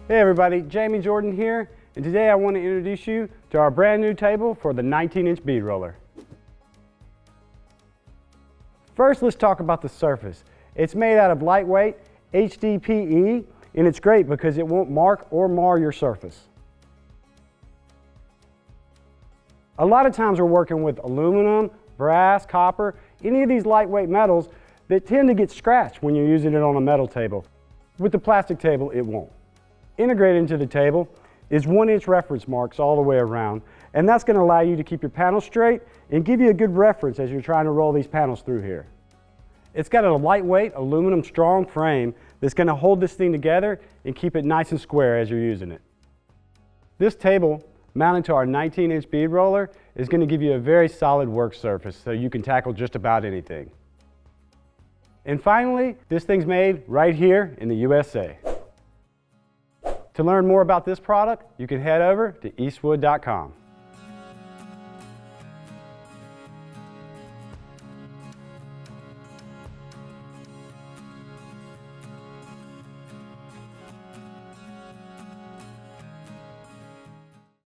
Hey everybody, Jamey Jordan here, and today I want to introduce you to our brand new table for the 19-inch bead roller. First, let's talk about the surface. It's made out of lightweight HDPE, and it's great because it won't mark or mar your surface. A lot of times we're working with aluminum, brass, copper, any of these lightweight metals that tend to get scratched when you're using it on a metal table. With the plastic table, it won't. Integrated into the table is 1-inch reference marks all the way around, and that's going to allow you to keep your panels straight and give you a good reference as you're trying to roll these panels through here. It's got a lightweight aluminum strong frame that's going to hold this thing together and keep it nice and square as you're using it. This table mounted to our 19-inch bead roller is going to give you a very solid work surface so you can tackle just about anything. And finally, this thing's made right here in the USA. To learn more about this product, you can head over to eastwood.com.